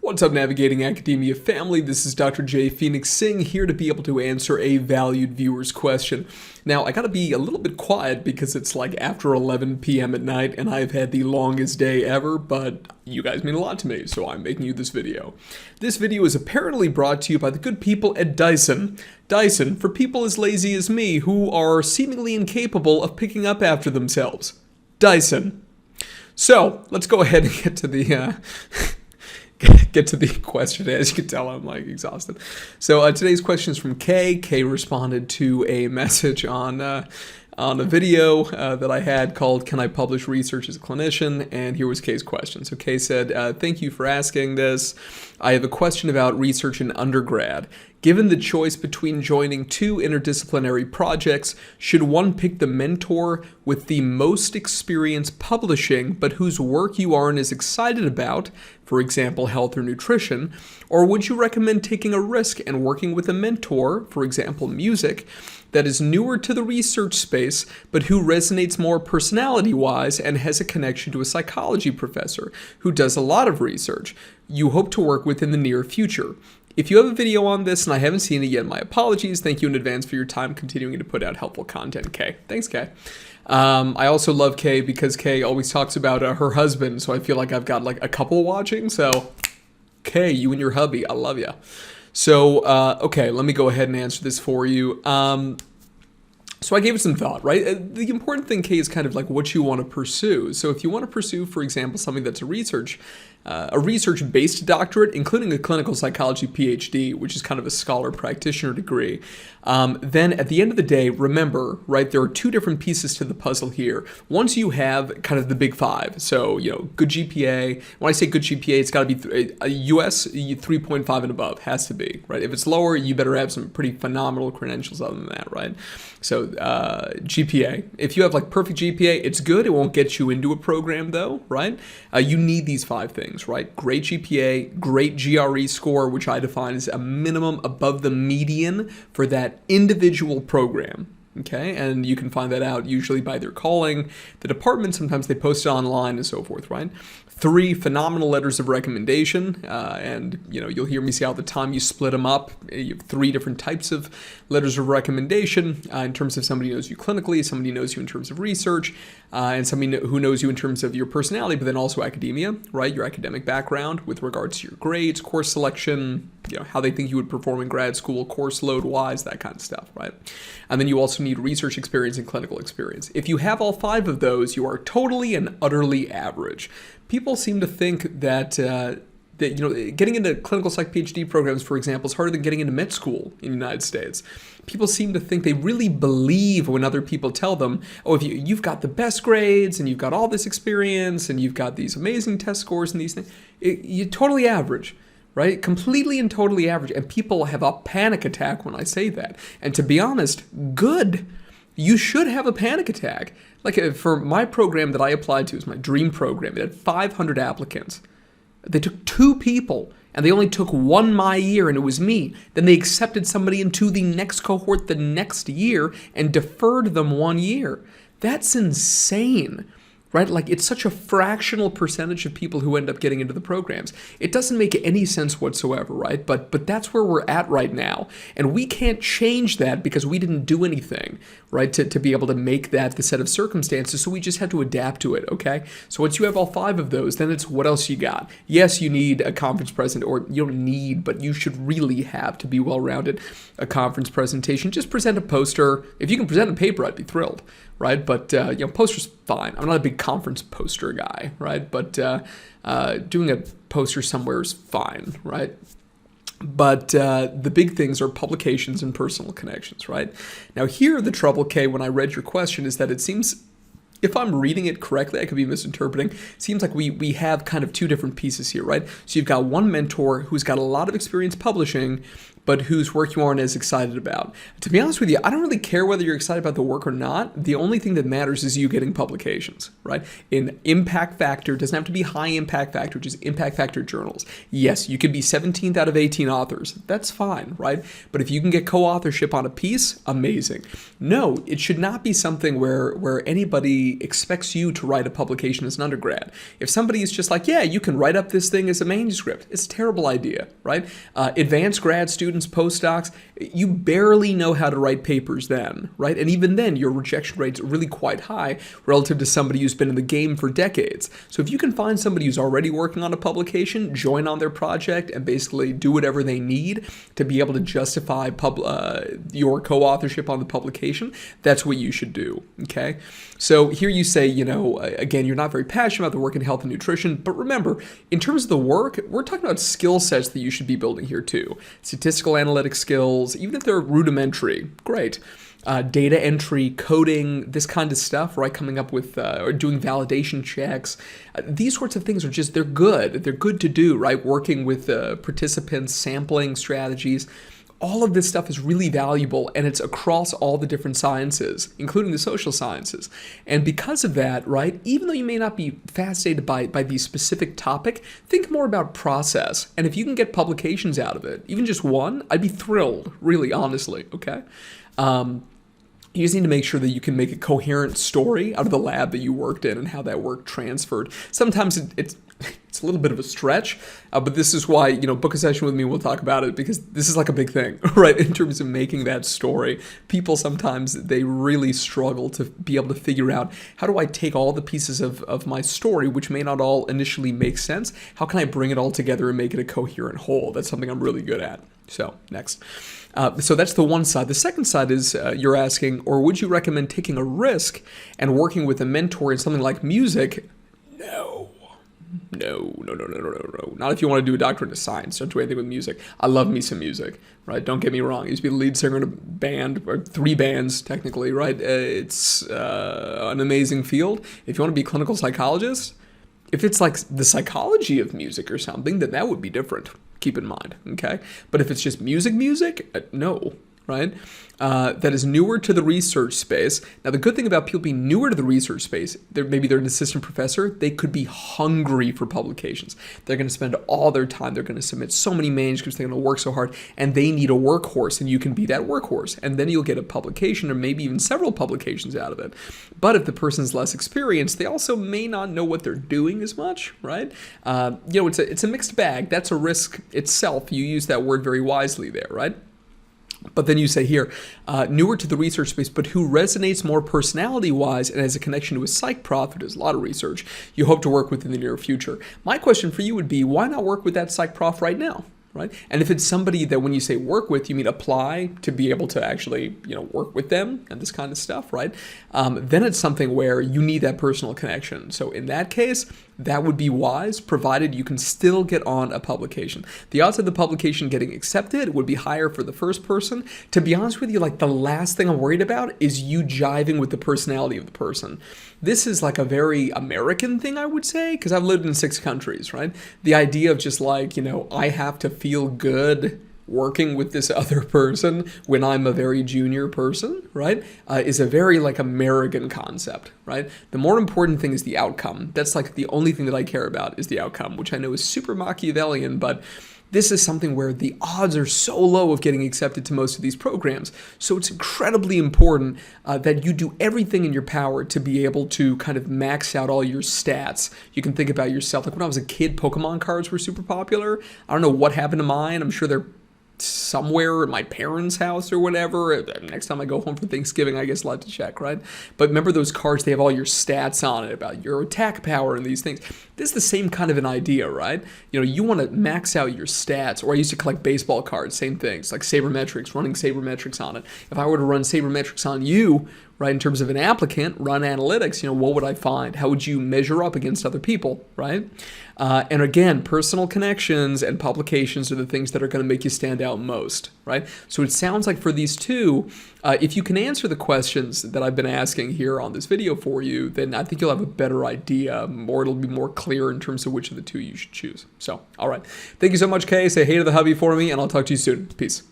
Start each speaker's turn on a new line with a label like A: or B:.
A: What's up, Navigating Academia family? This is Dr. J. Phoenix Singh here to be able to answer a valued viewer's question. Now, I gotta be a little bit quiet because it's like after 11 p.m. at night and I've had the longest day ever, but you guys mean a lot to me, so I'm making you this video. This video is apparently brought to you by the good people at Dyson. Dyson, for people as lazy as me who are seemingly incapable of picking up after themselves. Dyson. So, let's go ahead and get to the question. As you can tell, I'm like exhausted. So today's question is from Kay. Kay responded to a message on a video that I had called "Can I Publish Research as a Clinician?" And here was Kay's question. So Kay said, "Thank you for asking this. I have a question about research in undergrad. Given the choice between joining two interdisciplinary projects, should one pick the mentor with the most experience publishing, but whose work you aren't as excited about, for example, health or nutrition, or would you recommend taking a risk and working with a mentor, for example, music, that is newer to the research space, but who resonates more personality-wise and has a connection to a psychology professor who does a lot of research you hope to work with in the near future? If you have a video on this and I haven't seen it yet, my apologies. Thank you in advance for your time continuing to put out helpful content, Kay." Thanks, Kay. I also love Kay because Kay always talks about her husband, so I feel like I've got like a couple watching. So, Kay, you and your hubby, I love you. So, okay, let me go ahead and answer this for you. So I gave it some thought, right? The important thing, Kay, is kind of like what you want to pursue. So if you want to pursue, for example, something that's a research-based doctorate, including a clinical psychology PhD, which is kind of a scholar practitioner degree, then at the end of the day, remember, right, there are two different pieces to the puzzle here. Once you have kind of the big five, so, you know, good GPA. When I say good GPA, it's got to be a US 3.5 and above, has to be, right? If it's lower, you better have some pretty phenomenal credentials other than that, right? So GPA, if you have like perfect GPA, it's good. It won't get you into a program though, right? You need these five things, right? Great GPA, great GRE score, which I define as a minimum above the median for that individual program. Okay, and you can find that out usually by their calling the department. Sometimes they post it online and so forth, right? 3 phenomenal letters of recommendation, and you know, you'll hear me say all the time, you split them up. You have 3 different types of letters of recommendation in terms of somebody who knows you clinically, somebody who knows you in terms of research, and somebody who knows you in terms of your personality, but then also academia, right? Your academic background with regards to your grades, course selection, you know, how they think you would perform in grad school, course load wise, that kind of stuff, right? And then you also need research experience and clinical experience. If you have all 5 of those, you are totally and utterly average. People seem to think that you know, getting into clinical psych PhD programs, for example, is harder than getting into med school in the United States. People seem to think, they really believe when other people tell them, oh, if you've got the best grades and you've got all this experience and you've got these amazing test scores and these things, you're totally average. Right? Completely and totally average. And people have a panic attack when I say that. And to be honest, good. You should have a panic attack. Like for my program that I applied to, is my dream program. It had 500 applicants. They took 2 people, and they only took 1 my year, and it was me. Then they accepted somebody into the next cohort the next year and deferred them 1 year. That's insane. Right? Like, it's such a fractional percentage of people who end up getting into the programs. It doesn't make any sense whatsoever, right? But that's where we're at right now. And we can't change that because we didn't do anything, right, to be able to make that the set of circumstances. So we just had to adapt to it, okay? So once you have all 5 of those, then it's what else you got? Yes, you need a conference present, or you don't need, but you should really have to be well-rounded, a conference presentation. Just present a poster. If you can present a paper, I'd be thrilled. Right, but you know, poster's fine. I'm not a big conference poster guy, right? But doing a poster somewhere is fine, right? But the big things are publications and personal connections, right? Now here, the trouble, Kay, when I read your question, is that it seems, if I'm reading it correctly, I could be misinterpreting. It seems like we have kind of 2 different pieces here, right? So you've got one mentor who's got a lot of experience publishing, but whose work you aren't as excited about. To be honest with you, I don't really care whether you're excited about the work or not. The only thing that matters is you getting publications, right? In impact factor, it doesn't have to be high impact factor, just impact factor journals. Yes, you could be 17th out of 18 authors. That's fine, right? But if you can get co-authorship on a piece, amazing. No, it should not be something where anybody basically expects you to write a publication as an undergrad. If somebody is just like, yeah, you can write up this thing as a manuscript, it's a terrible idea, right? Advanced grad students, postdocs, you barely know how to write papers then, right? And even then, your rejection rate's really quite high relative to somebody who's been in the game for decades. So if you can find somebody who's already working on a publication, join on their project, and basically do whatever they need to be able to justify your co-authorship on the publication, that's what you should do, okay? So here you say, again, you're not very passionate about the work in health and nutrition, but remember, in terms of the work, we're talking about skill sets that you should be building here too. Statistical analytic skills, even if they're rudimentary, great. Data entry, coding, this kind of stuff, right? Coming up with or doing validation checks. These sorts of things are just, they're good. They're good to do, right? Working with participants, sampling strategies. All of this stuff is really valuable, and it's across all the different sciences, including the social sciences. And because of that, right, even though you may not be fascinated by the specific topic, think more about process. And if you can get publications out of it, even just one, I'd be thrilled, really, honestly, okay? You just need to make sure that you can make a coherent story out of the lab that you worked in and how that work transferred. Sometimes it's a little bit of a stretch, but this is why, book a session with me, we'll talk about it, because this is like a big thing, right? In terms of making that story, people sometimes, they really struggle to be able to figure out, how do I take all the pieces of my story, which may not all initially make sense? How can I bring it all together and make it a coherent whole? That's something I'm really good at. So, next. So that's the one side. The second side is you're asking, or would you recommend taking a risk and working with a mentor in something like music? No. Not if you want to do a doctorate in science. Don't do anything with music. I love me some music, right? Don't get me wrong. I used to be the lead singer in a band, or 3 bands technically, right? It's an amazing field. If you want to be a clinical psychologist, if it's like the psychology of music or something, then that would be different. Keep in mind, okay? But if it's just music, no, right? That is newer to the research space. Now, the good thing about people being newer to the research space, maybe they're an assistant professor, they could be hungry for publications. They're going to spend all their time. They're going to submit so many manuscripts. They're going to work so hard, and they need a workhorse, and you can be that workhorse. And then you'll get a publication or maybe even several publications out of it. But if the person's less experienced, they also may not know what they're doing as much, right? It's a mixed bag. That's a risk itself. You use that word very wisely there, right? But then you say here, newer to the research space, but who resonates more personality-wise and has a connection to a psych prof who does a lot of research, you hope to work with in the near future. My question for you would be, why not work with that psych prof right now? Right? And if it's somebody that when you say work with, you mean apply to be able to actually, work with them and this kind of stuff, right? Then it's something where you need that personal connection. So in that case, that would be wise, provided you can still get on a publication. The odds of the publication getting accepted would be higher for the first person. To be honest with you, like the last thing I'm worried about is you jiving with the personality of the person. This is like a very American thing, I would say, because I've lived in 6 countries, right? The idea of just like, I have to feel good working with this other person when I'm a very junior person, right, is a very like American concept, right? The more important thing is the outcome. That's like the only thing that I care about is the outcome, which I know is super Machiavellian, but this is something where the odds are so low of getting accepted to most of these programs. So it's incredibly important that you do everything in your power to be able to kind of max out all your stats. You can think about yourself. Like when I was a kid, Pokemon cards were super popular. I don't know what happened to mine. I'm sure they're somewhere at my parents' house or whatever. Next time I go home for Thanksgiving, I guess I'll have to check, right? But remember those cards, they have all your stats on it about your attack power and these things. This is the same kind of an idea, right? You want to max out your stats. Or I used to collect baseball cards, same things, like sabermetrics, running sabermetrics on it. If I were to run sabermetrics on you, right, in terms of an applicant, run analytics, what would I find? How would you measure up against other people, right? And again, personal connections and publications are the things that are going to make you stand out most, right? So it sounds like for these two, if you can answer the questions that I've been asking here on this video for you, then I think you'll have a better idea, or it'll be more clear in terms of which of the two you should choose. So, all right. Thank you so much, Kay. Say hey to the hubby for me, and I'll talk to you soon. Peace.